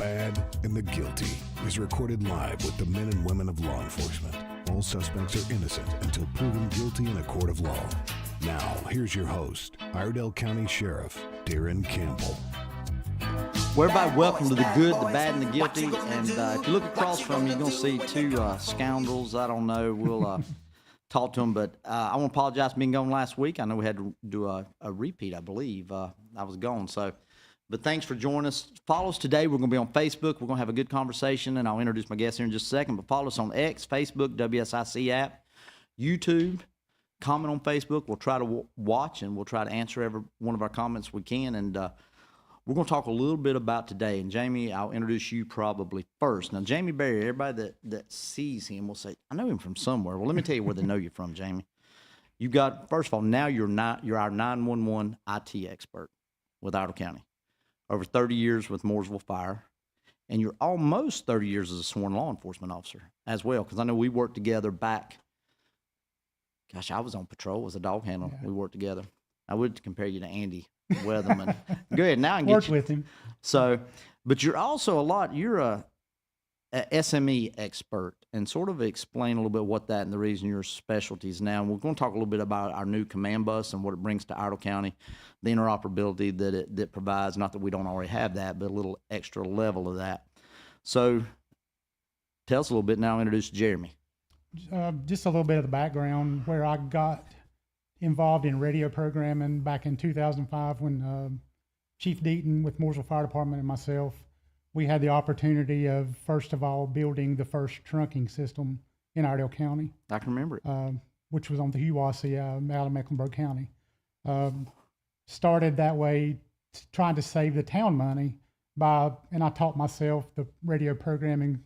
Bad, and the Guilty is recorded live with the men and women of law enforcement. All suspects are innocent until proven guilty in a court of law. Now, here's your host, Iredell County Sheriff Darren Campbell. Well, everybody, welcome to the good, the bad, and the guilty. And if you look across from me, you're going to see two scoundrels. I don't know. We'll talk to them. But I want to apologize for being gone last week. I know we had to do a repeat, I believe. I was gone. But thanks for joining us. Follow us today. We're going to be on Facebook. We're going to have a good conversation, and I'll introduce my guest here in just a second. But follow us on X, Facebook, WSIC app, YouTube. Comment on Facebook. We'll try to watch, and we'll try to answer every one of our comments we can. And we're going to talk a little bit about today. And Jamie, I'll introduce you probably first. Now, Jamie Berry, everybody that sees him will say, I know him from somewhere. Well, let me tell you where they know you from, Jamie. You got, first of all, now you're our 911 IT expert with Iredell County. Over 30 years with Mooresville Fire. And you're almost 30 years as a sworn law enforcement officer as well. Because I know we worked together back, gosh, I was on patrol as a dog handler. Yeah. We worked together. I would compare you to Andy Weatherman. Go ahead, now I can worked with him. So, but you're also you're a SME expert, and sort of explain a little bit what that and the reason your specialties now. And we're going to talk a little bit about our new command bus and what it brings to Iredell County, the interoperability that it provides. Not that we don't already have that, but a little extra level of that. So, tell us a little bit now. I'll introduce Jeremy. Just a little bit of the background where I got involved in radio programming back in 2005 when Chief Deaton with Mooresville Fire Department and myself, we had the opportunity of, first of all, building the first trunking system in Iredell County. I can remember it. Which was on the Hiwassee out of Mecklenburg County. Started that way, trying to save the town money and I taught myself the radio programming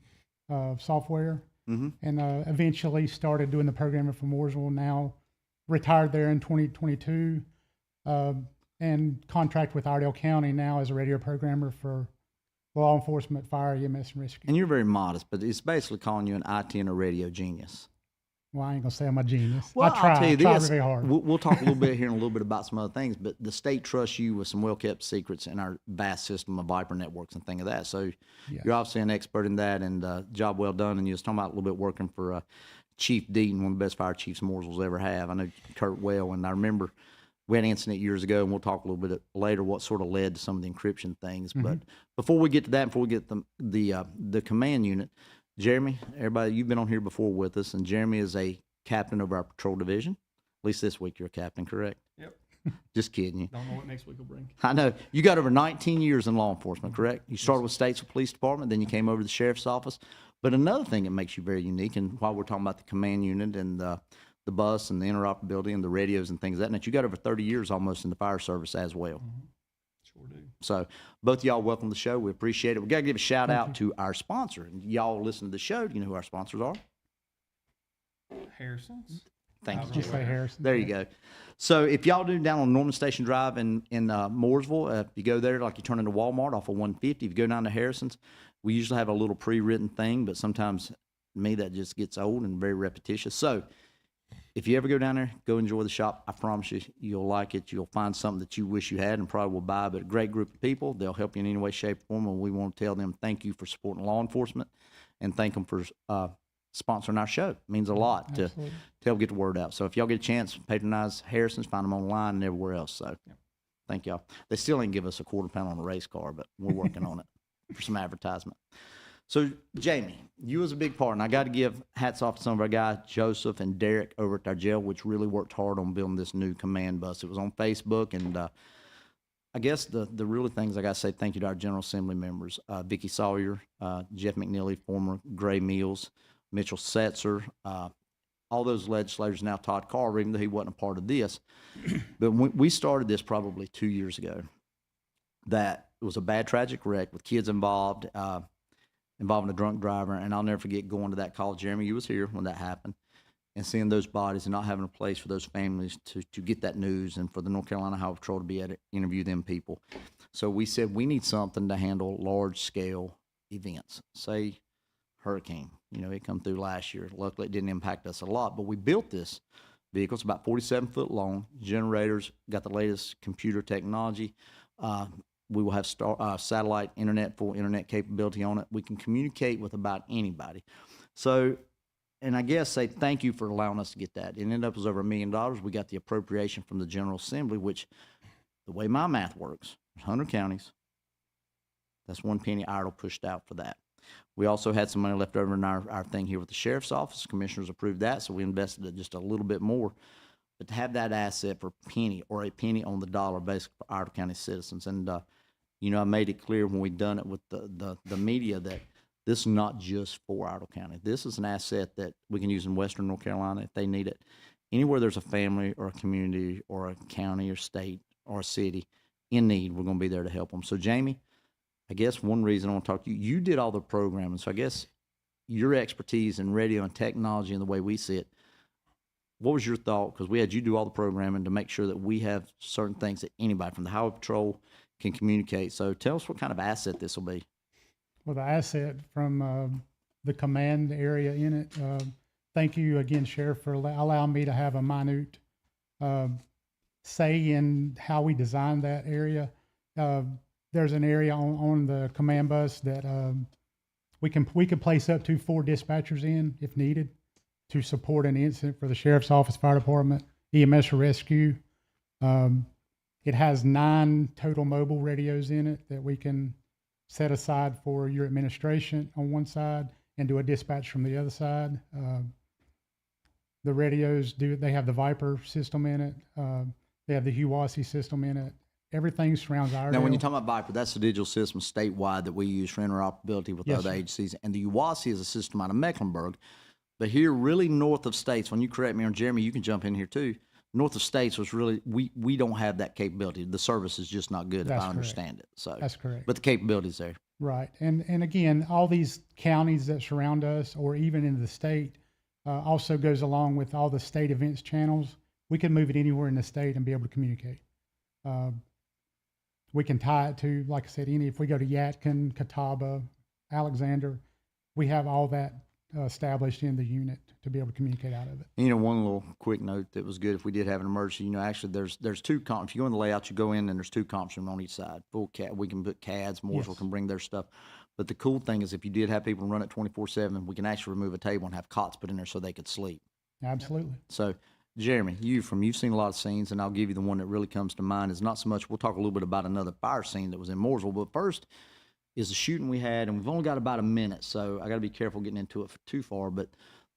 software. Mm-hmm. And eventually started doing the programming for Mooresville. Now retired there in 2022 and contract with Iredell County now as a radio programmer for law enforcement, fire, EMS, and rescue. And you're very modest, but it's basically calling you an IT and a radio genius. Well, I ain't going to say I'm a genius. Well, I'll try very hard. We'll talk a little bit here and a little bit about some other things, but the state trusts you with some well-kept secrets in our vast system of Viper networks and things of that. So You're obviously an expert in that, and job well done. And you was talking about a little bit working for Chief Deaton, one of the best fire chiefs Mooresville's ever have. I know Kurt well, and I remember we had an incident years ago, and we'll talk a little bit later what sort of led to some of the encryption things. Mm-hmm. But before we get to that, before we get the command unit, Jeremy, everybody, you've been on here before with us, and Jeremy is a captain of our patrol division. At least this week you're a captain, correct? Yep. Just kidding you. Don't know what next week will bring. I know. You got over 19 years in law enforcement, correct? You started with Statesville Police Department, then you came over to the Sheriff's Office. But another thing that makes you very unique, and while we're talking about the command unit and the bus and the interoperability and the radios and things like that, you got over 30 years almost in the fire service as well. Mm-hmm. Sure do. So both of y'all welcome to the show. We appreciate it. We got to give a shout out to our sponsor. And y'all listen to the show. Do you know who our sponsors are? Harrison's. Thank you. Just say Harrison. There you go. So if y'all do down on Norman Station Drive in Mooresville, if you go there, like you turn into Walmart off of 150, if you go down to Harrison's, we usually have a little pre-written thing, but sometimes me that just gets old and very repetitious. So if you ever go down there, go enjoy the shop. I promise you, you'll like it. You'll find something that you wish you had and probably will buy, but a great group of people. They'll help you in any way, shape, or form, and we want to tell them thank you for supporting law enforcement and thank them for sponsoring our show. It means a lot to help get the word out. So if y'all get a chance, patronize Harrison's, find them online and everywhere else. So Thank y'all. They still ain't give us a £1/4 on a race car, but we're working on it for some advertisement. So, Jamie, you was a big part, and I got to give hats off to some of our guys, Joseph and Derek over at our jail, which really worked hard on building this new command bus. It was on Facebook, and I guess the really things I got to say thank you to our General Assembly members, Vicki Sawyer, Jeff McNeely, former Gray Mills, Mitchell Setzer, all those legislators now, Todd Carver, even though he wasn't a part of this. But when we started this probably 2 years ago, that it was a bad, tragic wreck with kids involved, involving a drunk driver, and I'll never forget going to that call. Jeremy, you was here when that happened, and seeing those bodies and not having a place for those families to get that news and for the North Carolina Highway Patrol to be able to interview them people. So we said we need something to handle large-scale events, say hurricane. You know, it come through last year. Luckily, it didn't impact us a lot, but we built this vehicle. It's about 47 foot long, generators, got the latest computer technology, We will have satellite internet, full internet capability on it. We can communicate with about anybody. So, and I guess say thank you for allowing us to get that. It ended up was over $1 million. We got the appropriation from the General Assembly, which the way my math works, 100 counties. That's one penny idle pushed out for that. We also had some money left over in our thing here with the sheriff's office. Commissioners approved that, so we invested it just a little bit more. But to have that asset for a penny or a penny on the dollar, basically for Iredell County citizens, and you know, I made it clear when we done it with the media that this is not just for Iredell County. This is an asset that we can use in Western North Carolina if they need it. Anywhere there's a family or a community or a county or state or a city in need, we're going to be there to help them. So, Jamie, I guess one reason I want to talk to you, you did all the programming. So I guess your expertise in radio and technology and the way we see it, what was your thought? Because we had you do all the programming to make sure that we have certain things that anybody from the Highway Patrol can communicate. So tell us what kind of asset this will be. Well, the asset from the command area in it. Thank you again, Sheriff, for allowing me to have a minute say in how we designed that area. There's an area on the command bus that we can place up to 4 dispatchers in if needed to support an incident for the Sheriff's Office, Fire Department, EMS or rescue. It has 9 total mobile radios in it that we can set aside for your administration on one side and do a dispatch from the other side. The radios they have the Viper system in it. They have the Hiwassee system in it. Everything surrounds Iredell. Now, when you talk about Viper, that's the digital system statewide that we use for interoperability with other agencies. And the Hiwassee is a system out of Mecklenburg. But here, really north of states, when you correct me, or Jeremy, you can jump in here too. North of states was really, we don't have that capability. The service is just not good, if I understand it. So that's correct. But the capability is there. Right. And again, all these counties that surround us, or even in the state, also goes along with all the state events channels. We can move it anywhere in the state and be able to communicate. We can tie it to, like I said, if we go to Yadkin, Catawba, Alexander, we have all that established in the unit to be able to communicate out of it. And, you know, one little quick note that was good if we did have an emergency, you know, actually there's 2 comps. If you go in the layout, you go in and there's 2 comps room on each side. Full CAD, we can put CADs, Mooresville can bring their stuff. But the cool thing is if you did have people run it 24/7, we can actually remove a table and have cots put in there so they could sleep. Absolutely. So, Jeremy, you've seen a lot of scenes, and I'll give you the one that really comes to mind. Is not so much, we'll talk a little bit about another fire scene that was in Mooresville, but first is the shooting we had, and we've only got about a minute, so I got to be careful getting into it too far, but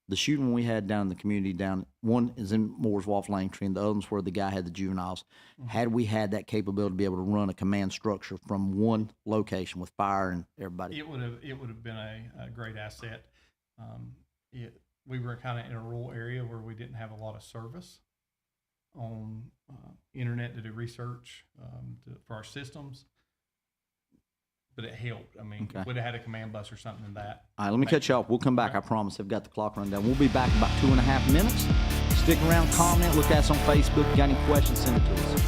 the shooting we had down in the community one is in Mooresville off Langtree, and the other one's where the guy had the juveniles. Mm-hmm. Had we had that capability to be able to run a command structure from one location with fire and everybody? It would have been a great asset. We were kind of in a rural area where we didn't have a lot of service on internet to do research for our systems. But it helped. I mean, we'd have had a command bus or something in that. All right, let me cut you off. We'll come back. I promise. I've got the clock run down. We'll be back in about 2.5 minutes. Stick around, comment, look at us on Facebook. Got any questions, send it to us.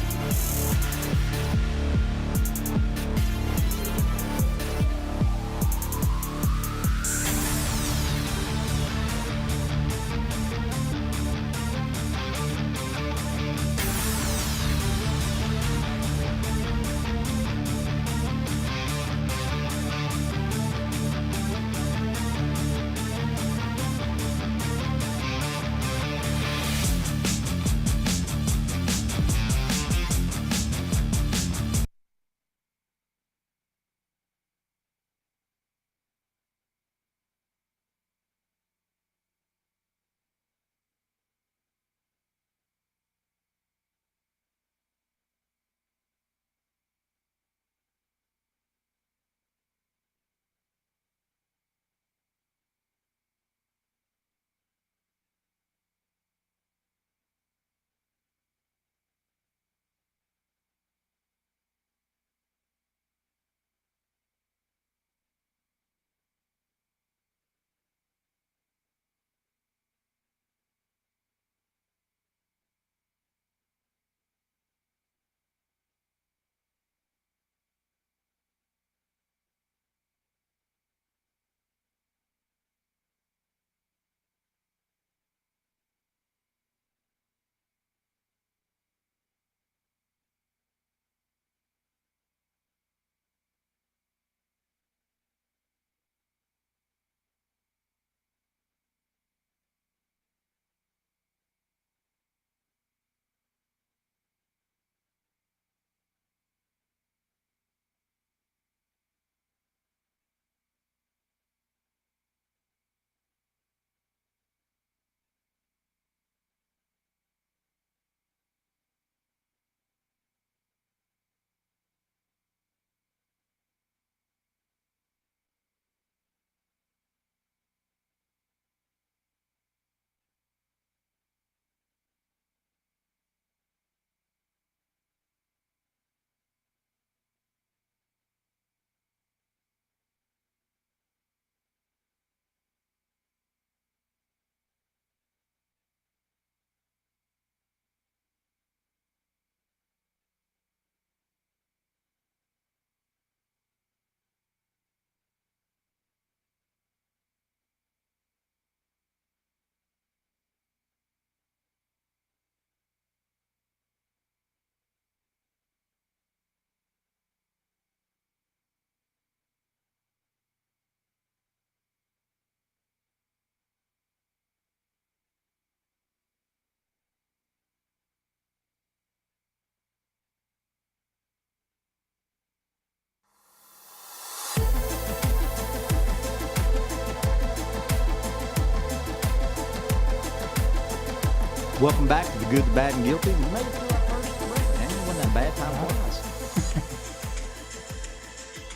Welcome back to The Good, the Bad, and Guilty. We made it through our first break, man. It wasn't that bad time-wise.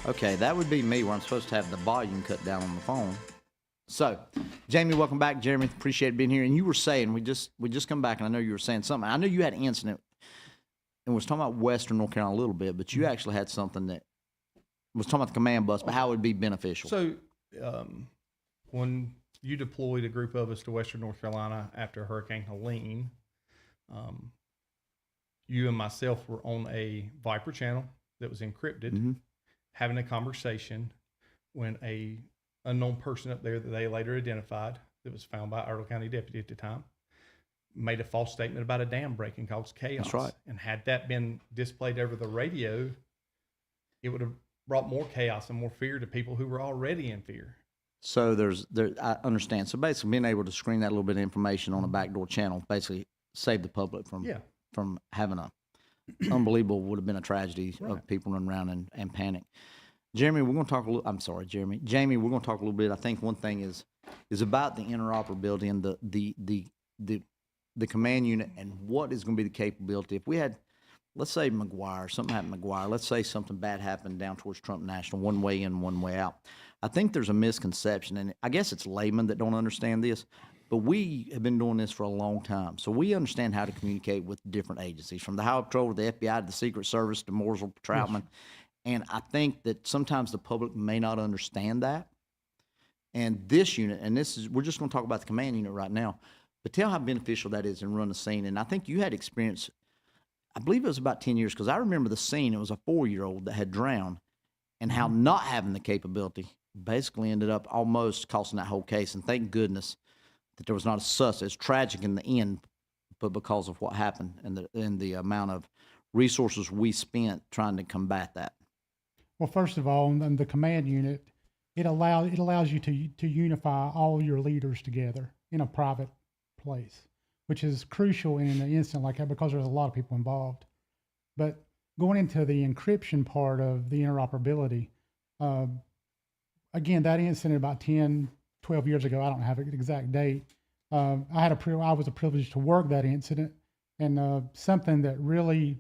Okay, that would be me where I'm supposed to have the volume cut down on the phone. So, Jamie, welcome back. Jeremy, appreciate being here. And you were saying, we just come back, and I know you were saying something. I know you had an incident, and we was talking about Western North Carolina a little bit, but you actually had something that was talking about the command bus, but how it would be beneficial. So, when you deployed a group of us to Western North Carolina after Hurricane Helene, you and myself were on a Viper channel that was encrypted, having a conversation when a unknown person up there that they later identified, that was found by Iredell County deputy at the time, made a false statement about a dam breaking, caused chaos. That's right. And had that been displayed over the radio, it would have brought more chaos and more fear to people who were already in fear. So I understand. So basically being able to screen that little bit of information on a backdoor channel basically saved the public from having a unbelievable, would have been a tragedy of people running around and panic. Jeremy, we're going to talk a little, I'm sorry, Jeremy. Jamie, we're going to talk a little bit. I think one thing is about the interoperability and the command unit and what is going to be the capability. If we had, let's say something happened to McGuire, let's say something bad happened down towards Trump National, one way in, one way out. I think there's a misconception, and I guess it's laymen that don't understand this, but we have been doing this for a long time. So we understand how to communicate with different agencies, from the Highway Patrol to the FBI to the Secret Service to Mooresville Troutman. And I think that sometimes the public may not understand that. And this unit, and we're just going to talk about the command unit right now, but tell how beneficial that is in running a scene. And I think you had experience, I believe it was about 10 years, because I remember the scene. It was a 4-year-old that had drowned, and how not having the capability basically ended up almost costing that whole case. And thank goodness that there was not a sus. It's tragic in the end, but because of what happened and the amount of resources we spent trying to combat that. Well, first of all, in the command unit, it allows you to unify all your leaders together in a private place, which is crucial in an incident like that because there's a lot of people involved. But going into the encryption part of the interoperability, again, that incident about 10, 12 years ago, I don't have an exact date. I was a privilege to work that incident, and something that really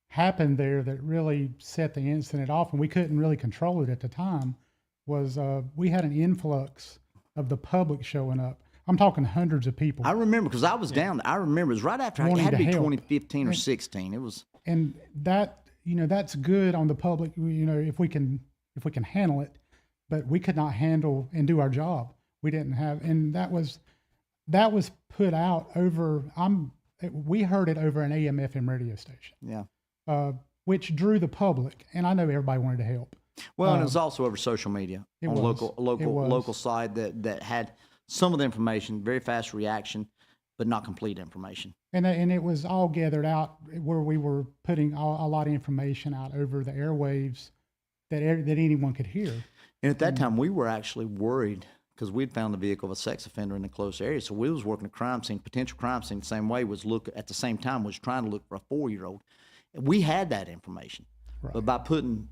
happened there that really set the incident off, and we couldn't really control it at the time, was we had an influx of the public showing up. I'm talking hundreds of people. I remember, because I was down. I remember it was right after, it had to be 2015 or 16. It was, and that, that's good on the public, if we can handle it, but we could not handle and do our job. We didn't have, and that was put out over. We heard it over an AM/FM radio station. Yeah. Which drew the public, and I know everybody wanted to help. Well, and it was also over social media on local side that had some of the information, very fast reaction, but not complete information. And it was all gathered out where we were putting a lot of information out over the airwaves that anyone could hear. And at that time, we were actually worried because we'd found the vehicle of a sex offender in a close area. So we was working a crime scene, potential crime scene, the same way, was trying to look for a 4-year-old. We had that information, right. But by putting,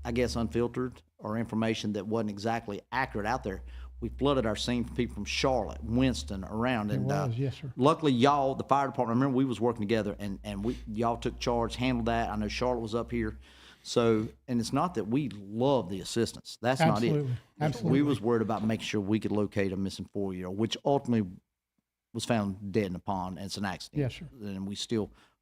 I guess, unfiltered or information that wasn't exactly accurate out there, we flooded our scene from people from Charlotte, Winston, around. Yes, sir. Luckily, y'all, the fire department, remember we was working together, and y'all took charge, handled that. I know Charlotte was up here. So, and it's not that we love the assistance. That's Absolutely. not it. Absolutely. We was worried about making sure we could locate a missing 4-year-old, which ultimately was found dead in the pond, and it's an accident. Yes, sir. And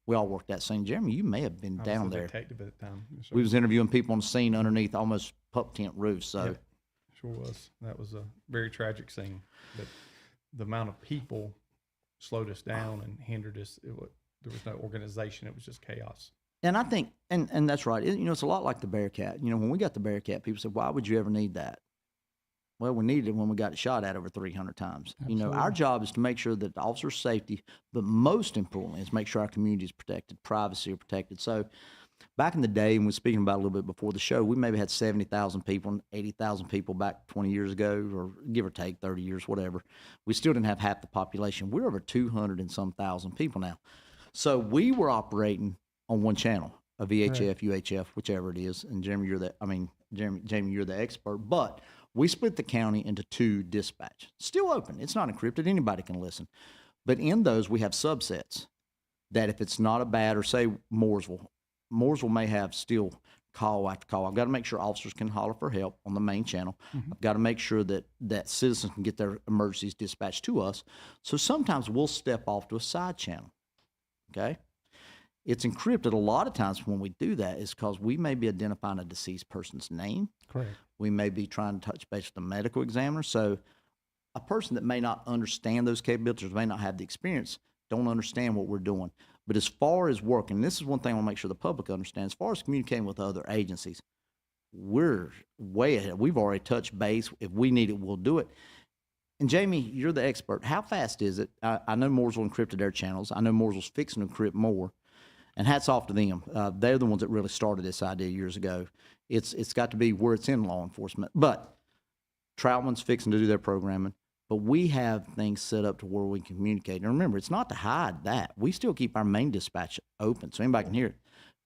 we all worked that scene. Jeremy, you may have been down there. Detective at the time. Yes, we was interviewing people on the scene underneath almost pup tent roofs. So, yeah, sure was. That was a very tragic scene. But the amount of people slowed us down and hindered us. There was no organization. It was just chaos. And I think, and that's right. It's a lot like the Bearcat. When we got the Bearcat, people said, "Why would you ever need that?" Well, we needed it when we got it shot at over 300 times. Absolutely. Our job is to make sure that the officer's safety, but most importantly, is make sure our community is protected, privacy are protected. So, back in the day, and we were speaking about it a little bit before the show, we maybe had 70,000 people and 80,000 people back 20 years ago, or give or take 30 years, whatever. We still didn't have half the population. We're over 200 and some thousand people now. So we were operating on one channel, a VHF, right. UHF, whichever it is. And Jamie, you're the expert. But we split the county into 2 dispatch. Still open. It's not encrypted. Anybody can listen. But in those, we have subsets that if it's not a bad, or say Mooresville may have still call after call. I've got to make sure officers can holler for help on the main channel. I've got to make sure that citizens can get their emergencies dispatched to us. So sometimes we'll step off to a side channel, okay? It's encrypted. A lot of times when we do that is because we may be identifying a deceased person's name. Correct. We may be trying to touch base with the medical examiner. So a person that may not understand those capabilities, may not have the experience, don't understand what we're doing. But as far as working, this is one thing I want to make sure the public understands, as far as communicating with other agencies, we're way ahead. We've already touched base. If we need it, we'll do it. And Jamie, you're the expert. How fast is it? I know Mooresville encrypted their channels. I know Mooresville's fixing to encrypt more. And hats off to them. They're the ones that really started this idea years ago. It's got to be where it's in law enforcement. But Troutman's fixing to do their programming. But we have things set up to where we can communicate. And remember, it's not to hide that. We still keep our main dispatch open so anybody can hear it.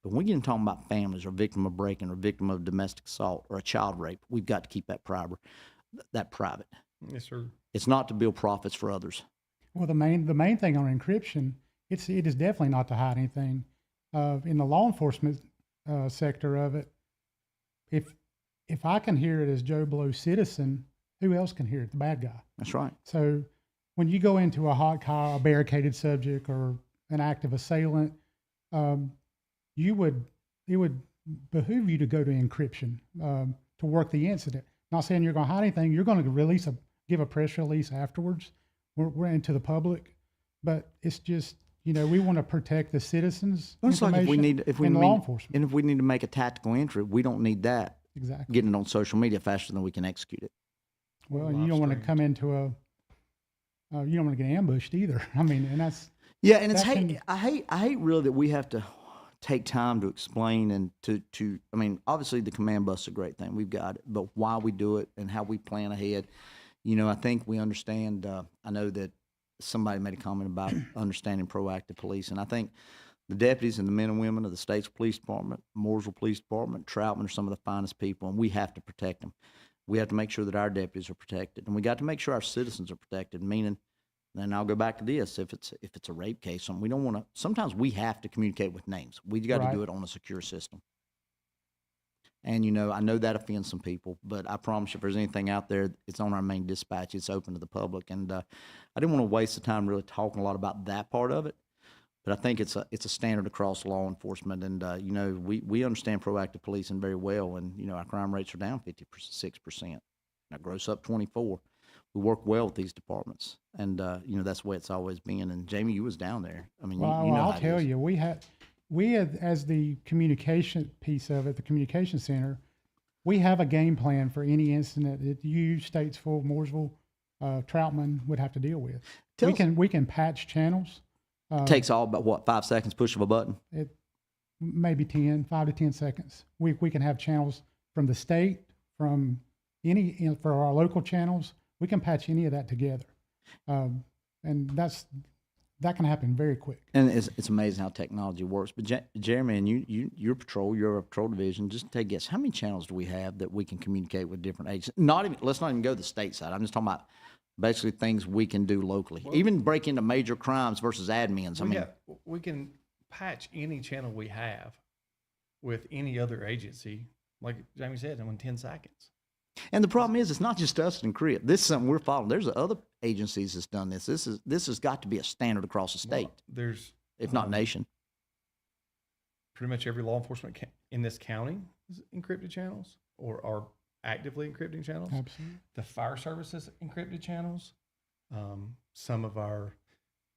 But when we get talking about families or victim of breaking or victim of domestic assault or a child rape, we've got to keep that private. Yes, sir. It's not to build profits for others. Well, the main thing on encryption, it is definitely not to hide anything. In the law enforcement sector of it, if I can hear it as Joe Blow citizen, who else can hear it? The bad guy. That's right. So when you go into a hot car, a barricaded subject, or an active assailant, it would behoove you to go to encryption to work the incident. Not saying you're going to hide anything. You're going to give a press release afterwards. We're into the public, but it's just, we want to protect the citizens' It's like information and law enforcement. And if we need to make a tactical entry, we don't need that. Exactly. Getting it on social media faster than we can execute it. Well, you don't want to come into you don't want to get ambushed either. I mean, and that's. Yeah, and it's I hate really that we have to take time to explain and to I mean, obviously the command bus is a great thing. We've got it, but why we do it and how we plan ahead, I think we understand. I know that somebody made a comment about understanding proactive police, and I think the deputies and the men and women of the state's police department, Mooresville Police Department, Troutman are some of the finest people, and we have to protect them. We have to make sure that our deputies are protected, and we got to make sure our citizens are protected. Meaning, then I'll go back to this: if it's a rape case, we don't want to. Sometimes we have to communicate with names. We got to do it on a secure system. And I know that offends some people, but I promise you, if there's anything out there, it's on our main dispatch. It's open to the public, and I didn't want to waste the time really talking a lot about that part of it. But I think it's a standard across law enforcement, and we understand proactive policing very well, and our crime rates are down 56%. Now gross up 24%. We work well with these departments, and that's the way it's always been. And Jamie, you was down there. I mean, I'll tell you, we had as the communication piece of it, the communication center, we have a game plan for any incident that you, Statesville, Mooresville, Troutman would have to deal with. We can patch channels. Takes all about 5 seconds, push of a button. It maybe 5 to 10 seconds. We can have channels from the state, from for our local channels. We can patch any of that together, and that can happen very quick. And it's amazing how technology works. But Jeremy, and you're a patrol division. Just take a guess. How many channels do we have that we can communicate with different agents? Let's not even go to the state side. I'm just talking about basically things we can do locally. Well, even break into major crimes versus admins. We can patch any channel we have with any other agency, like Jamie said, in 10 seconds. And the problem is, it's not just us in Korea. This is something we're following. There's other agencies that's done this. This has got to be a standard across the state. Well, if not nation. Pretty much every law enforcement in this county is encrypted channels or are actively encrypting channels. Absolutely. The fire services encrypted channels. Some of our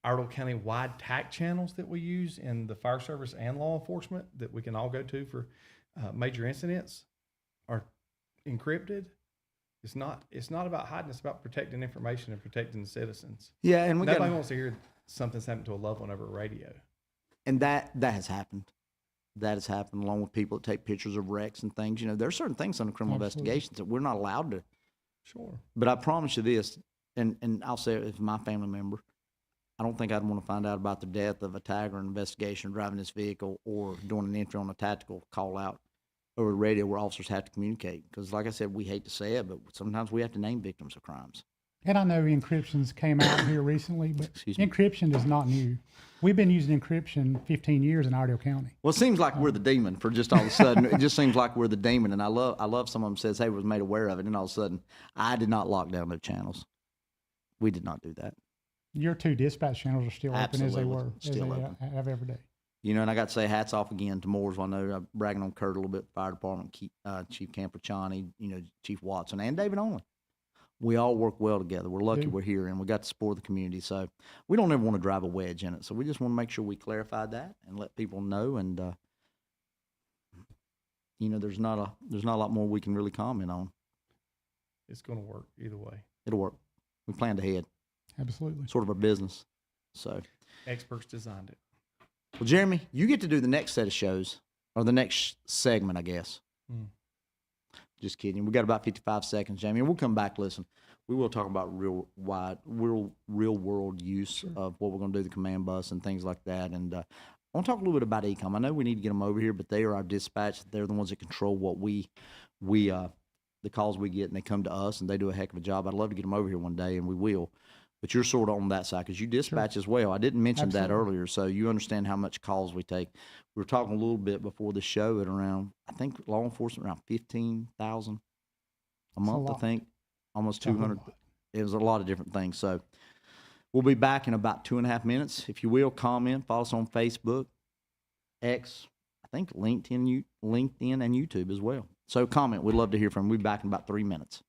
Iredell County wide TAC channels that we use in the fire service and law enforcement that we can all go to for major incidents are encrypted. It's not about hiding. It's about protecting information and protecting the citizens. Yeah, and nobody wants to hear something's happened to a loved one over radio. And that has happened. That has happened, along with people that take pictures of wrecks and things. There are certain things under criminal investigations that we're not allowed to. Sure. But I promise you this, and I'll say it as my family member, I don't think I'd want to find out about the death of a tagger in investigation, driving this vehicle, or doing an entry on a tactical call out over the radio where officers have to communicate. Because like I said, we hate to say it, but sometimes we have to name victims of crimes. And I know encryptions came out here recently, but Excuse me. encryption is not new. We've been using encryption 15 years in Iredell County. Well, it seems like we're the demon for just all of a sudden. It just seems like we're the demon, and I love some of them says, "Hey, was made aware of it," and all of a sudden, I did not lock down no channels. We did not do that. Your 2 dispatch channels are still open as they Absolutely. were, Still as they open. have every day. You know, and I got to say hats off again to Mooresville. I know I'm bragging on Kurt a little bit, fire department, Chief Camperchani, Chief Watson, and David Only. We all work well together. We're lucky we're here, and we got to support the community. So we don't ever want to drive a wedge in it. So we just want to make sure we clarify that and let people know. And there's not a lot more we can really comment on. It's going to work either way. It'll work. We planned ahead. Absolutely. Sort of our business. So, Experts designed it. well, Jeremy, you get to do the next set of shows, or the next segment, I guess. Just kidding. We got about 55 seconds, Jamie, and we'll come back. Listen, we will talk about real world use of what we're going to do, the command bus and things like that. And I want to talk a little bit about ECOM. I know we need to get them over here, but they are our dispatch. They're the ones that control what the calls we get, and they come to us, and they do a heck of a job. I'd love to get them over here one day, and we will. But you're sort of on that side because you dispatch as well. I didn't mention that earlier, so you understand how much calls we take. We were talking a little bit before the show at around, I think law enforcement around 15,000 a month. I think almost 200. It was a lot of different things. So we'll be back in about 2.5 minutes. If you will, comment, follow us on Facebook, X, I think LinkedIn and YouTube as well. So comment. We'd love to hear from you. We'll be back in about 3 minutes.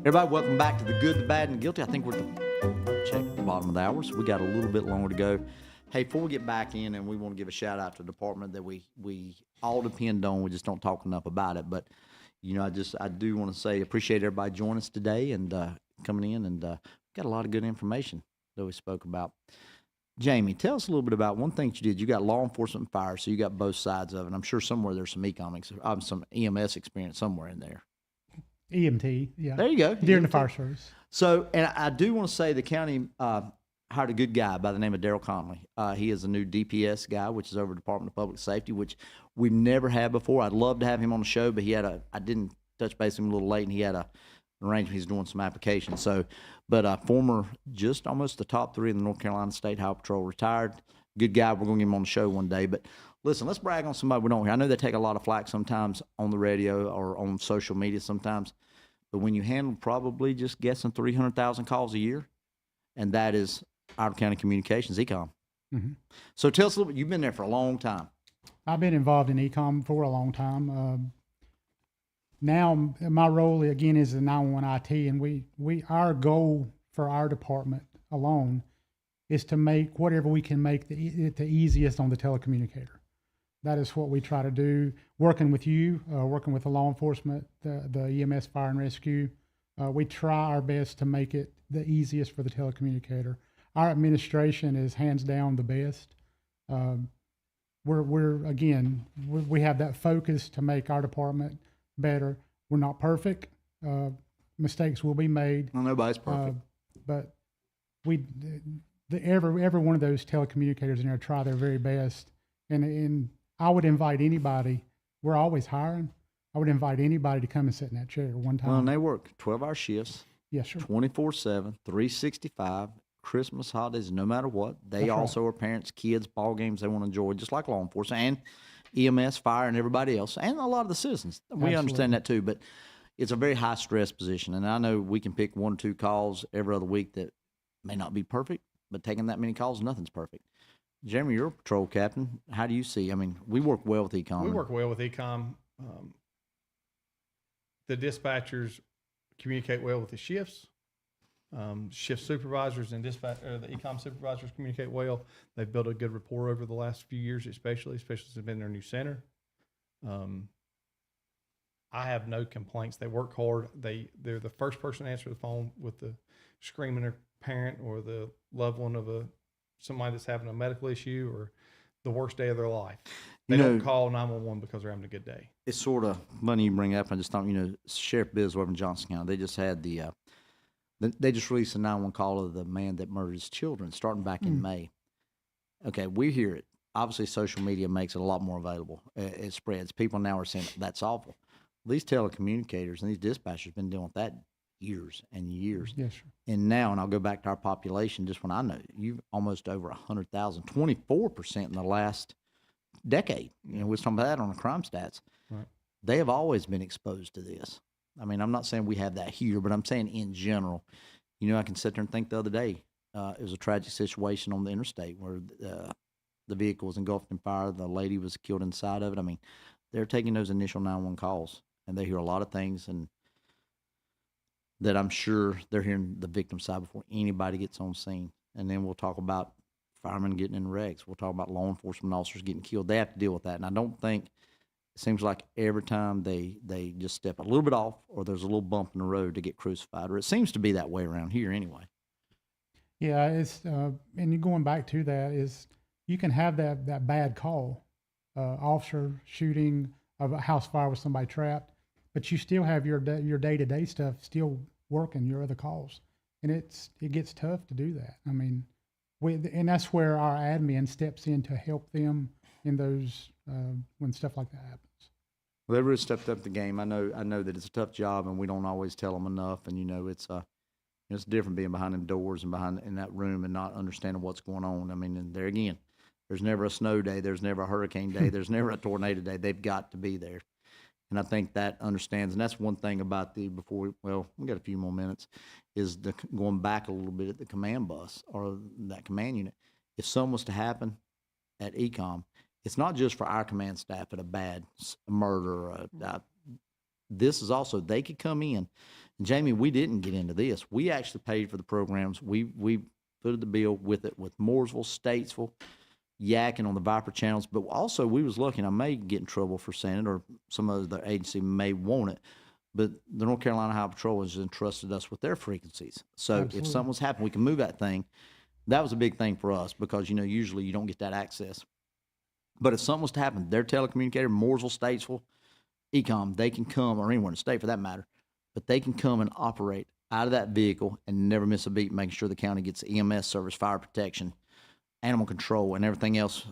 Everybody, welcome back to The Good, the Bad, and Guilty. I think we're at the bottom of the hour, so we got a little bit longer to go. Hey, before we get back in, and we want to give a shout out to the department that we all depend on. We just don't talk enough about it. But, I do want to say appreciate everybody joining us today and coming in, and got a lot of good information that we spoke about. Jamie, tell us a little bit about one thing that you did. You got law enforcement and fire, so you got both sides of it. I'm sure somewhere there's some EMS experience somewhere in there. EMT, yeah. There you go. During the EMT. fire service. So, and I do want to say the county hired a good guy by the name of Darren Campbell. He is a new DPS guy, which is over Department of Public Safety, which we've never had before. I'd love to have him on the show, but I didn't touch base with him a little late, and he had an arrangement. He's doing some applications. So, but former, just almost the top 3 in the North Carolina State Highway Patrol, retired. Good guy. We're going to get him on the show one day. But listen, let's brag on somebody we don't hear. I know they take a lot of flack sometimes on the radio or on social media sometimes. But when you handle probably just guessing 300,000 calls a year, and that is our county communications, ECOM. Mm-hmm. So tell us a little bit. You've been there for a long time. I've been involved in ECOM for a long time. Now my role again is in 911 IT, and our goal for our department alone is to make whatever we can make the easiest on the telecommunicator. That is what we try to do, working with you, working with the law enforcement, the EMS, fire and rescue. We try our best to make it the easiest for the telecommunicator. Our administration is hands down the best. We have that focus to make our department better. We're not perfect. Mistakes will be made. Well, nobody's perfect. But every one of those telecommunicators in there try their very best. And I would invite anybody. We're always hiring. I would invite anybody to come and sit in that chair one time. Well, and they work 12-hour shifts. Yes, sir. 24/7, 365, Christmas, holidays, no matter what. They also are parents, kids, ball games they want to enjoy, just like law enforcement and EMS, fire, and everybody else, and a lot of the citizens. We understand that too, but it's a very high stress position. And I know we can pick 1 or 2 calls every other week that may not be perfect, but taking that many calls, nothing's perfect. Jeremy, you're a patrol captain. How do you see? I mean, we work well with ECOM. We work well with ECOM. The dispatchers communicate well with the shifts. Shift supervisors and the ECOM supervisors communicate well. They've built a good rapport over the last few years, especially since they've been in their new center. I have no complaints. They work hard. They're the first person to answer the phone with the screaming parent or the loved one of somebody that's having a medical issue or the worst day of their life. They don't call 911 because they're having a good day. It's sort of funny you bring up. I just thought, Sheriff Biz over in Johnson County, they just had they just released a 911 call of the man that murdered his children starting back in May. Okay, we hear it. Obviously, social media makes it a lot more available. It spreads. People now are saying, that's awful. These telecommunicators and these dispatchers have been dealing with that years and years. Yes, sir. And now, and I'll go back to our population, just when I know, you've almost over 100,000, 24% in the last decade. We was talking about that on the crime stats. Right. They have always been exposed to this. I mean, I'm not saying we have that here, but I'm saying in general. I can sit there and think the other day, it was a tragic situation on the interstate where the vehicle was engulfed in fire. The lady was killed inside of it. I mean, they're taking those initial 911 calls, and they hear a lot of things, and that I'm sure they're hearing the victim side before anybody gets on scene. And then we'll talk about firemen getting in wrecks. We'll talk about law enforcement officers getting killed. They have to deal with that. And I don't think, it seems like every time they just step a little bit off or there's a little bump in the road to get crucified, or it seems to be that way around here anyway. Yeah, it's and you going back to that is you can have that bad call, officer shooting of a house fire with somebody trapped, but you still have your day-to-day stuff still working, your other calls, and it gets tough to do that. I mean, and that's where our admin steps in to help them in those when stuff like that happens. Well, they really stepped up the game. I know that it's a tough job, and we don't always tell them enough. And it's different being behind them doors and behind in that room and not understanding what's going on. I mean, and there again, there's never a snow day, there's never a hurricane day, there's never a tornado day. They've got to be there, and I think that understands. And that's one thing about we got a few more minutes, is going back a little bit at the command bus or that command unit. If something was to happen at ECOM, it's not just for our command staff at a bad murder or a this is also, they could come in. And Jamie, we didn't get into this. We actually paid for the programs. We footed the bill with it with Mooresville, Statesville, yakking on the Viper channels. But also we was lucky, and I may get in trouble for saying it, or some other agency may want it, but the North Carolina Highway Patrol has entrusted us with their frequencies. So Absolutely. if something was happening, we can move that thing. That was a big thing for us because, usually you don't get that access. But if something was to happen, their telecommunicator, Mooresville, Statesville, Ecom, they can come, or anywhere in the state for that matter, but they can come and operate out of that vehicle and never miss a beat, making sure the county gets EMS service, fire protection, animal control, and everything else,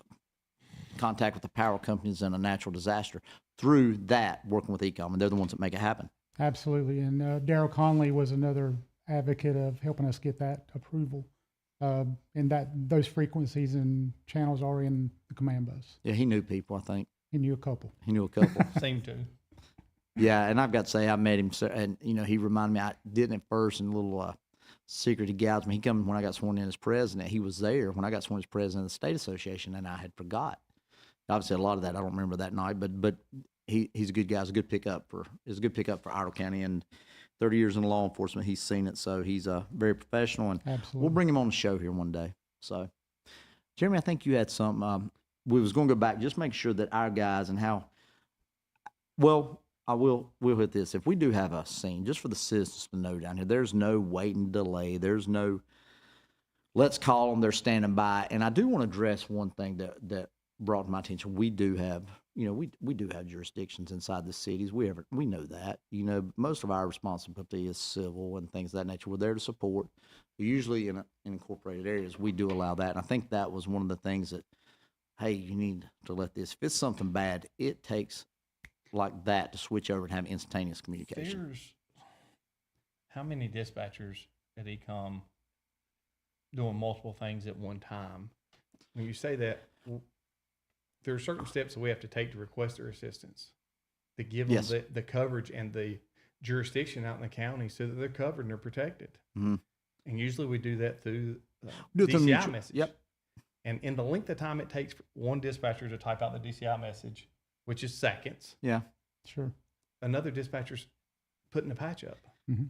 contact with the power companies in a natural disaster through that, working with Ecom, and they're the ones that make it happen. Absolutely. And Daryl Conley was another advocate of helping us get that approval. And those frequencies and channels are in the command bus. Yeah, he knew people, I think. He knew a couple. He knew a couple. Seem to. Yeah, and I've got to say, I met him, and he reminded me. I didn't at first, and a little secret he gouged me. He come when I got sworn in as president. He was there when I got sworn as president of the state association, and I had forgot. Obviously, a lot of that I don't remember that night, but he's a good guy. It's a good pickup for Idle County, and 30 years in law enforcement, he's seen it, so he's very professional, and Absolutely. we'll bring him on the show here one day. So, Jeremy, I think you had something. We was going to go back, just make sure that our guys and how. Well, we'll hit this. If we do have a scene, just for the citizens to know down here, there's no wait and delay. There's no, let's call them, they're standing by. And I do want to address one thing that brought to my attention. We do have, we do have jurisdictions inside the cities. We know that. Most of our responsibility is civil and things of that nature. We're there to support. Usually in incorporated areas, we do allow that. And I think that was one of the things that, hey, you need to let this. If it's something bad, it takes like that to switch over and have instantaneous communication. There's how many dispatchers at Ecom doing multiple things at one time? When you say that, there are certain steps that we have to take to request their assistance, to give them Yes. the coverage and the jurisdiction out in the county so that they're covered and they're protected. Mm-hmm. And usually we do that through Do it through DCI mutual- message. Yep. And in the length of time it takes for one dispatcher to type out the DCI message, which is seconds, Yeah. Sure. another dispatcher's putting a patch up. Mm-hmm.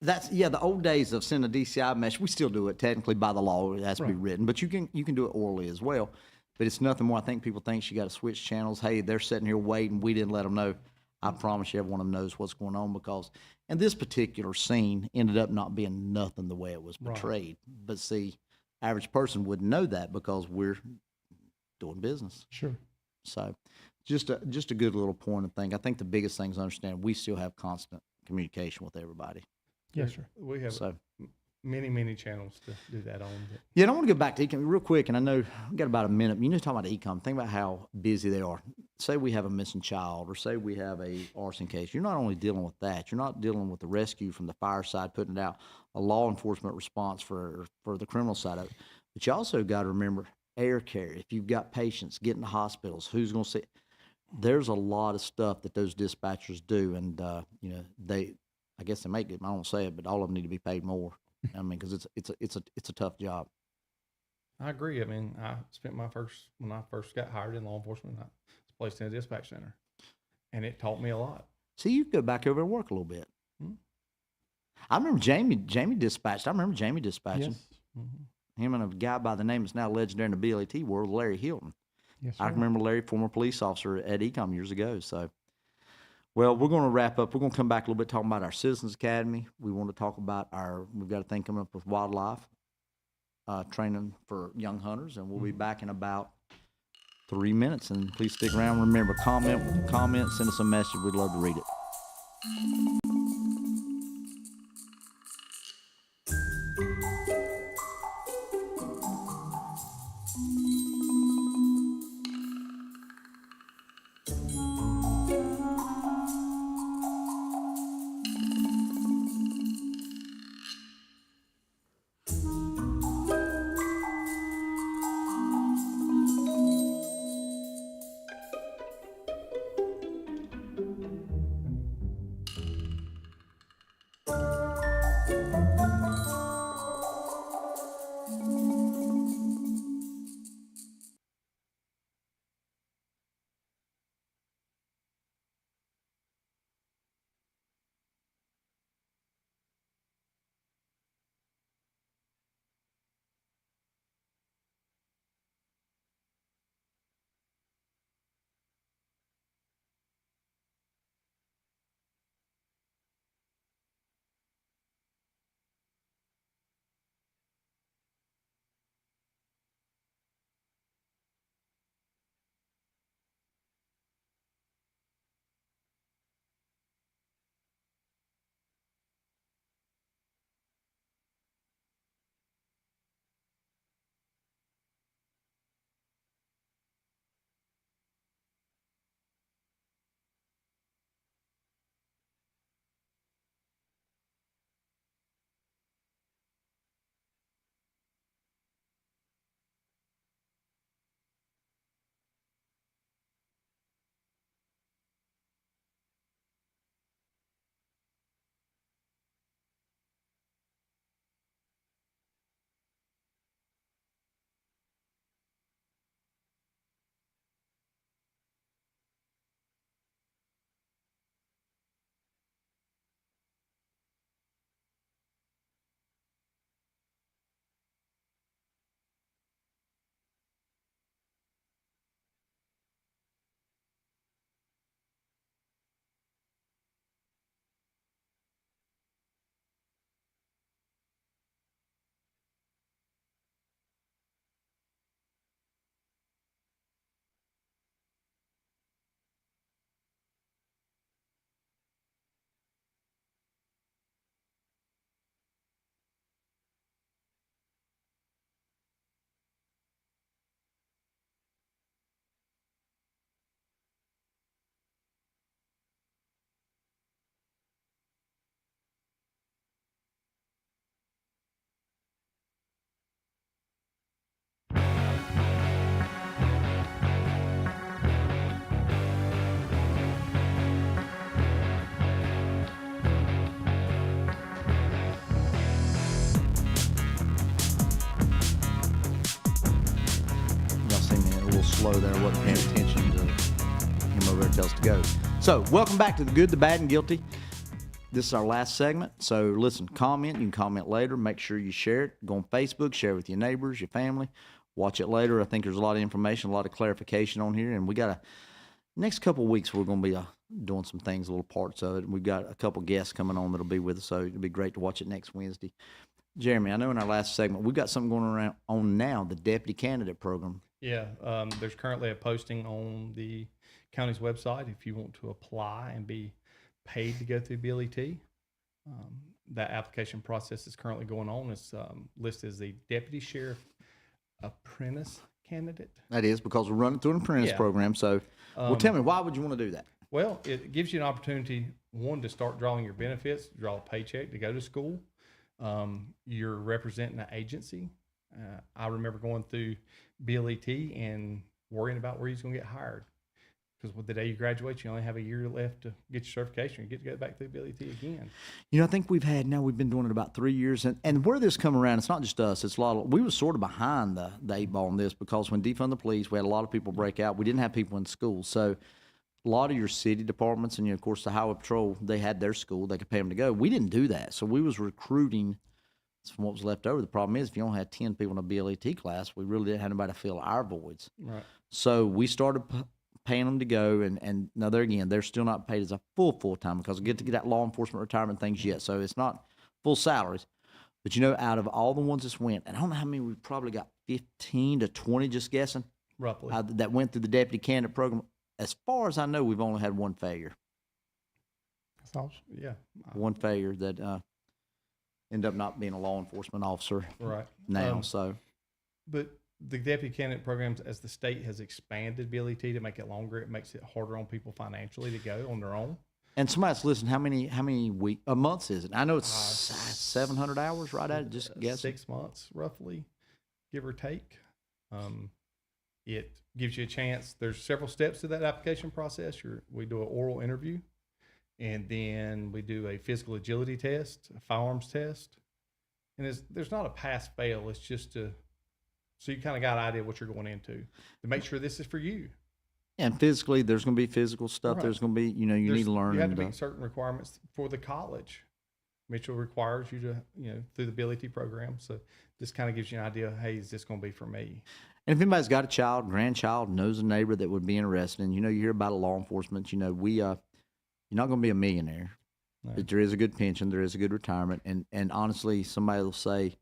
That's the old days of sending a DCI message. We still do it technically by the law. It has to be Right. written, but you can do it orally as well. But it's nothing more. I think people think you got to switch channels. Hey, they're sitting here waiting. We didn't let them know. I promise you, every one of them knows what's going on because, and this particular scene ended up not being nothing the way it was portrayed. Right. But see, average person wouldn't know that because we're doing business. Sure. So, just a good little point of thing. I think the biggest thing is understand we still have constant communication with everybody. Yes, sir. We have many channels to do that on. Yeah, and I want to go back to Ecom real quick, and I know we got about a minute. You need to talk about Ecom. Think about how busy they are. Say we have a missing child, or say we have a arson case. You're not only dealing with that, you're not dealing with the rescue from the fire side, putting it out, a law enforcement response for the criminal side of it. But you also got to remember air care. If you've got patients getting to hospitals, who's going to see? There's a lot of stuff that those dispatchers do, and I guess they make it. I don't say it, but all of them need to be paid more. I mean, because it's a tough job. I agree. I mean, I spent when I first got hired in law enforcement, I was placed in a dispatch center, and it taught me a lot. See, you go back over and work a little bit. Hmm. I remember Jamie dispatched. I remember Jamie dispatching. Yes. Mm-hmm. Him and a guy by the name that's now legendary in the BLET world, Larry Hilton. Yes, sir. I remember Larry, former police officer at Ecom years ago. So, well, we're going to wrap up. We're going to come back a little bit talking about our Citizens Academy. We want to talk about we've got a thing coming up with wildlife training for young hunters, and we'll be back in about 3 minutes. And please stick around. Remember, comment, send us a message. We'd love to read it. flow there. I wasn't paying attention to him over there tell us to go. So, welcome back to The Good, the Bad, and Guilty. This is our last segment. So, listen, comment. You can comment later. Make sure you share it. Go on Facebook. Share it with your neighbors, your family. Watch it later. I think there's a lot of information, a lot of clarification on here. And we got next couple of weeks, we're going to be doing some things, little parts of it. We've got a couple guests coming on that'll be with us. So, it'll be great to watch it next Wednesday. Jeremy, I know in our last segment, we've got something going on now, the deputy candidate program. Yeah, there's currently a posting on the county's website if you want to apply and be paid to go through BLET. That application process is currently going on. It's listed as the deputy sheriff apprentice candidate. That is because we're running through an apprentice program. So, well, tell me, why would you want to do that? Well, it gives you an opportunity, one, to start drawing your benefits, draw a paycheck to go to school. You're representing an agency. I remember going through BLET and worrying about where he's going to get hired. Because with the day you graduate, you only have a year left to get your certification. You get to go back through BLET again. You know, I think we've been doing it about 3 years. And where this come around, it's not just us. It's we were sort of behind the 8 ball on this because when defund the police, we had a lot of people break out. We didn't have people in school. So a lot of your city departments and, of course, the highway patrol, they had their school. They could pay them to go. We didn't do that. So we was recruiting from what was left over. The problem is if you only had 10 people in a BLET class, we really didn't have anybody to fill our voids. Right. So we started paying them to go. And now they're still not paid as a full-time because we get to get that law enforcement retirement things yet. So it's not full salaries. But, you know, out of all the ones that went, and I don't know how many, we probably got 15 to 20, just guessing, roughly, that went through the deputy candidate program. As far as I know, we've only had one failure. That's awesome. Yeah. One failure that ended up not being a law enforcement officer right now. But the deputy candidate programs, as the state has expanded BLET to make it longer, it makes it harder on people financially to go on their own. And somebody's listening, how many months is it? I know it's 700 hours, right? At just guess 6 months, roughly, give or take. It gives you a chance. There's several steps to that application process. We do an oral interview, and then we do a physical agility test, a firearms test. And there's not a pass-fail. It's just so you kind of got an idea what you're going into to make sure this is for you. And physically, there's going to be physical stuff. Right. There's going to be, you need to learn. You have to meet certain requirements for the college. Mitchell requires you to, through the BLET program. So this kind of gives you an idea, hey, is this going to be for me? And if anybody's got a child, grandchild, knows a neighbor that would be interested in, you hear about law enforcement, you're not going to be a millionaire. No. But there is a good pension, there is a good retirement. And honestly, somebody will say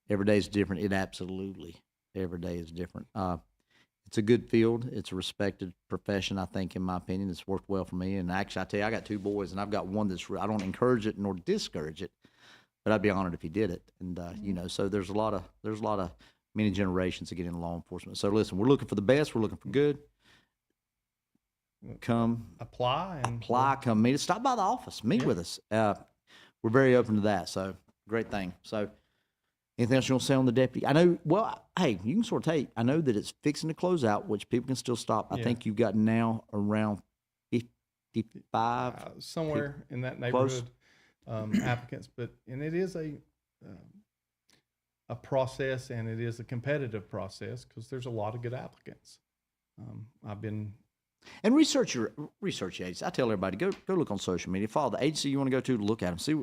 every day is different. It absolutely, every day is different. It's a good field. It's a respected profession, I think, in my opinion. It's worked well for me. And actually, I tell you, I got 2 boys, and I've got one I don't encourage it nor discourage it, but I'd be honored if he did it. And, so there's a lot of many generations to get into law enforcement. So listen, we're looking for the best. We're looking for good. Come apply, come meet us. Stop by the office, meet with us. We're very open to that. So great thing. So anything else you want to say on the deputy? I know, hey, you can sort of take, I know that it's fixing to close out, which people can still stop. I think you've got now around 55. Somewhere in that neighborhood, applicants. And it is a process, and it is a competitive process because there's a lot of good applicants. And research agencies. I tell everybody, go look on social media. Follow the agency you want to go to look at them. See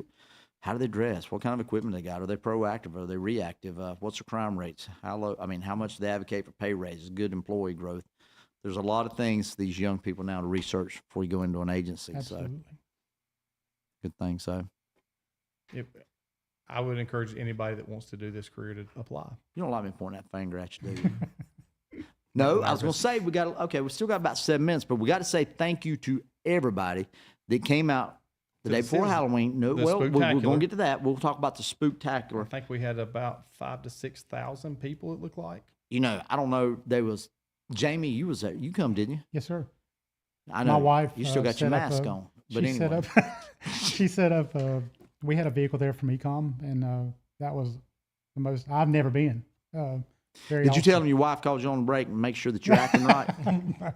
how do they dress? What kind of equipment they got? Are they proactive? Are they reactive? What's their crime rates? How low? How much do they advocate for pay raises? Good employee growth. There's a lot of things these young people now to research before you go into an agency. Absolutely. So good thing. So I would encourage anybody that wants to do this career to apply. You don't like me pointing that finger at you, do you? No, I was going to say we still got about 7 minutes, but we got to say thank you to everybody that came out the day before Halloween. No, we're going to get to that. We'll talk about the Spooktacular. I think we had about 5,000 to 6,000 people, it looked like. I don't know. There was, Jamie, you was there. You come, didn't you? Yes, sir. I know. My wife. You still got your mask on. But anyway. She set up, we had a vehicle there from Ecom, and that was the most, I've never been. Did you tell them your wife called you on the break and make sure that you're acting right? No.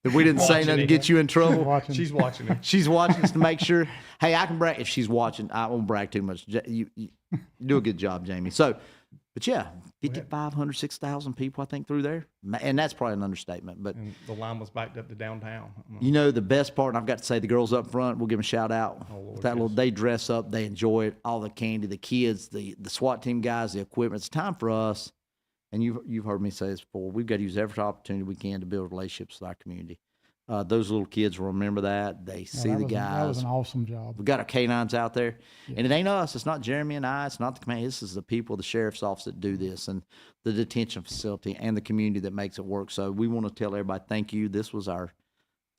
If we didn't say nothing to get you in trouble? She's watching it. She's watching us to make sure. Hey, I can brag. If she's watching, I won't brag too much. You do a good job, Jamie. So, but yeah, 5,500, 6,000 people, I think, through there. And that's probably an understatement. But, And the line was backed up to downtown. you know, the best part, and I've got to say the girls up front, we'll give them a shout out. Oh, Lord, that little, yes. they dress up, they enjoy it, all the candy, the kids, the SWAT team guys, the equipment. It's time for us, and you've heard me say this before, we've got to use every opportunity we can to build relationships with our community. Those little kids will remember that. They see the guys. That was an awesome job. We've got our canines out there, and it ain't us. It's not Jeremy and I. It's not the command. This is the people, the sheriff's office that do this, and the detention facility and the community that makes it work. So we want to tell everybody thank you. This was our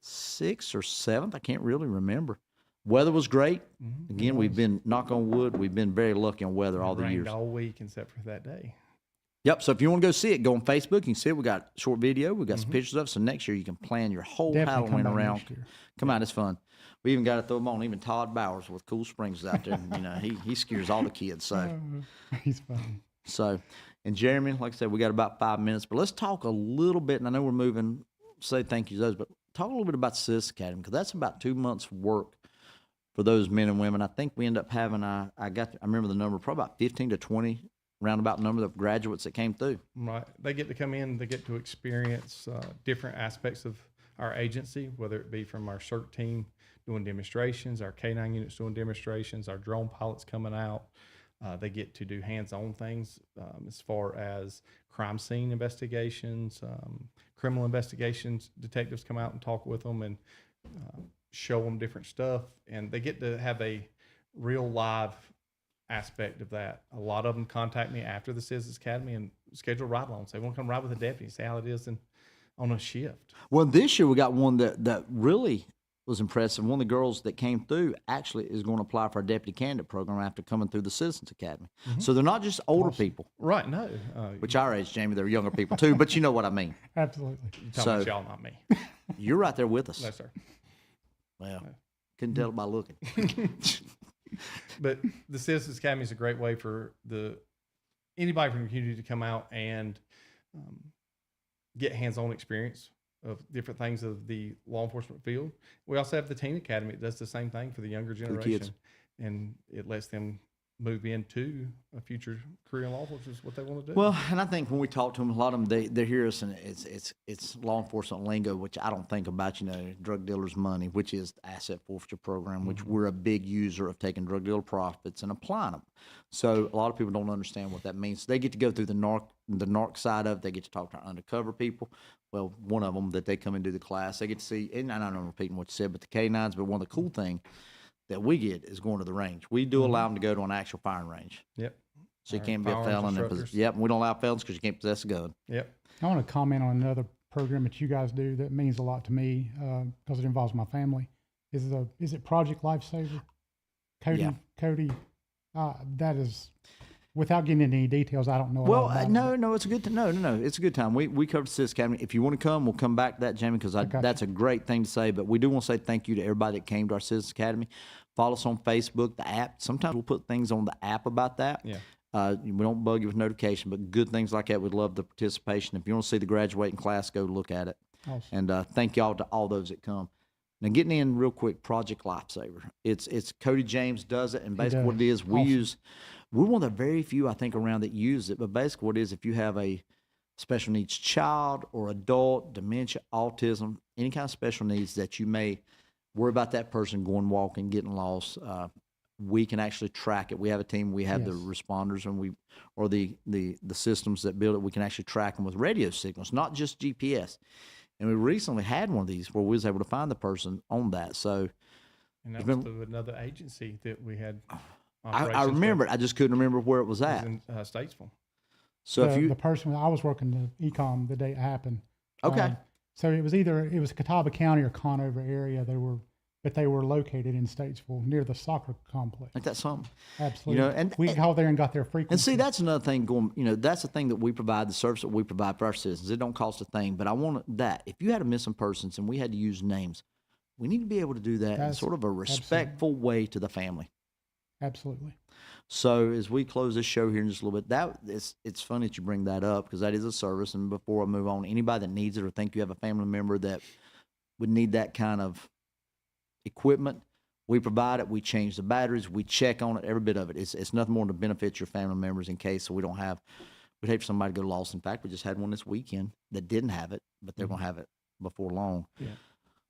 6th or 7th. I can't really remember. Weather was great. Again, we've been, knock on wood, we've been very lucky on weather all the Rained years. all week except for that day. Yep. So if you want to go see it, go on Facebook. You can see it. We got short video. We got some pictures of it. So next year you can plan your whole Definitely Halloween come back around. next year. Come on, it's fun. We even got to throw them on. Even Todd Bowers with Cool Springs out there. You know, he scares all the kids. So, He's fun. And Jeremy, like I said, we got about 5 minutes, but let's talk a little bit. And I know we're moving. Say thank you to those, but talk a little bit about Citizens Academy, because that's about 2 months' work for those men and women. I think we end up having I remember the number, probably about 15 to 20 roundabout number of graduates that came through. Right. They get to come in, they get to experience different aspects of our agency, whether it be from our CERT team doing demonstrations, our K9 units doing demonstrations, our drone pilots coming out. They get to do hands-on things as far as crime scene investigations, criminal investigations. Detectives come out and talk with them and show them different stuff. And they get to have a real live aspect of that. A lot of them contact me after the Citizens Academy and schedule ride-alongs. They want to come ride with a deputy, see how it is on a shift. Well, this year we got one that really was impressive. One of the girls that came through actually is going to apply for our deputy candidate program after coming through the Citizens Academy. So they're not just older people, Right, no. which our age, Jamie, they're younger people too, but you know what I mean. Absolutely. You're talking about so- y'all, not me. You're right there with us. No, sir. Well, couldn't tell it by looking. But the Citizens Academy is a great way for anybody from the community to come out and get hands-on experience of different things of the law enforcement field. We also have the Teen Academy. It does the same thing for the younger kids. generation, and it lets them move into a future career in law enforcement is what they want to do. Well, and I think when we talk to them, a lot of them, they hear us, and it's law enforcement lingo, which I don't think about, drug dealers' money, which is the asset forfeiture program, which we're a big user of taking drug dealer profits and applying them. So a lot of people don't understand what that means. They get to go through the narc side of it. They get to talk to our undercover people. Well, one of them that they come and do the class, they get to see, and I don't know repeating what you said, but the K9s, but one of the cool things that we get is going to the range. We do allow them to go to an actual firing range. Yep. So you Our can't be a firearms felon. instructors. Yep, and we don't allow felons because you can't possess a gun. Yep. I want to comment on another program that you guys do that means a lot to me because it involves my family. Is it Project Lifesaver? Cody, Yeah. Cody, that is, without getting into any details, I don't know. Well, no, it's a good no, it's a good time. We covered Citizens Academy. If you want to come, we'll come back to that, Jamie, because that's a great thing to say. But we do want to say thank you to everybody that came to our Citizens Academy. Follow us on Facebook, the app. Sometimes we'll put things on the app about that. Yeah. We don't bug you with notification, but good things like that. We'd love the participation. If you want to see the graduating class, go look at it. Awesome. And thank y'all to all those that come. Now, getting in real quick, Project Lifesaver. It's Cody James does it, and basically what it is, we're one of the very few, I think, around that use it. But basically what it is, if you have a special needs child or adult, dementia, autism, any kind of special needs that you may worry about that person going walking, getting lost, we can actually track it. We have a team, we have the responders, and the systems that build it, we can actually track them with radio signals, not just GPS. And we recently had one of these where we was able to find the person on that. So, And that was through another agency that we had. I remember it. I just couldn't remember where it was at. In Statesville. So the person, I was working the ecom the day it happened. Okay. So it was Catawba County or Conover area. They were located in Statesville near the soccer complex. Ain't that something? Absolutely. And we called there and got their frequency. And see, that's another thing going, that's the thing that we provide, the service that we provide for our citizens. It don't cost a thing, but I want that. If you had a missing persons and we had to use names, we need to be able to do that in sort of a respectful way to the family. Absolutely. So as we close this show here in just a little bit, it's funny that you bring that up because that is a service. And before I move on, anybody that needs it or think you have a family member that would need that kind of equipment, we provide it. We change the batteries. We check on it. Every bit of it. It's nothing more to benefit your family members in case we don't have we'd hate for somebody to go lost. In fact, we just had one this weekend that didn't have it, but they're going to have it before long. Yeah.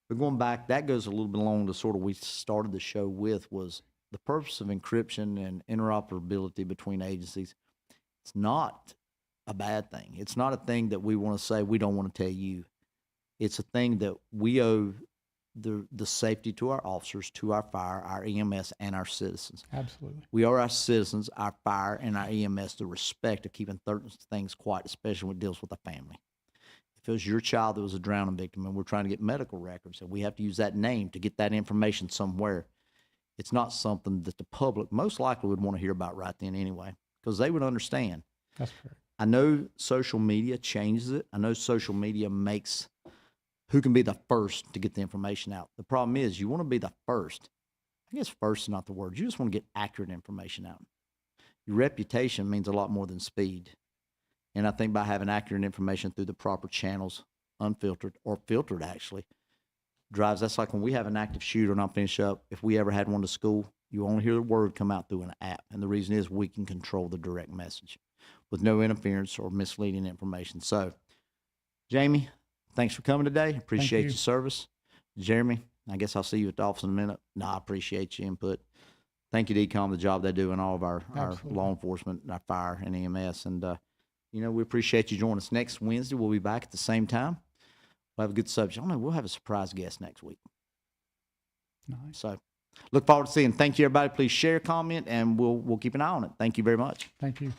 But going back, that goes a little bit along to sort of we started the show with was the purpose of encryption and interoperability between agencies. It's not a bad thing. It's not a thing that we want to say we don't want to tell you. It's a thing that we owe the safety to our officers, to our fire, our EMS, and our citizens. Absolutely. We owe our citizens, our fire, and our EMS the respect of keeping certain things quiet, especially when it deals with a family. If it was your child that was a drowning victim and we're trying to get medical records and we have to use that name to get that information somewhere, it's not something that the public most likely would want to hear about right then anyway, because they would understand. That's correct. I know social media changes it. I know social media makes who can be the first to get the information out. The problem is you want to be the first. I guess first is not the word. You just want to get accurate information out. Your reputation means a lot more than speed. And I think by having accurate information through the proper channels, unfiltered or filtered actually, drives, that's like when we have an active shooter and I'm finished up, if we ever had one to school, you only hear the word come out through an app. And the reason is we can control the direct message with no interference or misleading information. So, Jamie, thanks for coming today. Appreciate you. your service. Jeremy, I guess I'll see you at the office in a minute. No, I appreciate your input. Thank you, DCOM, the job they do in all of our law enforcement, our fire, and EMS. And, we appreciate you joining us. Next Wednesday, we'll be back at the same time. We'll have a good subject. I don't know, we'll have a surprise guest next week. Nice. So look forward to seeing. Thank you, everybody. Please share, comment, and we'll keep an eye on it. Thank you very much. Thank you.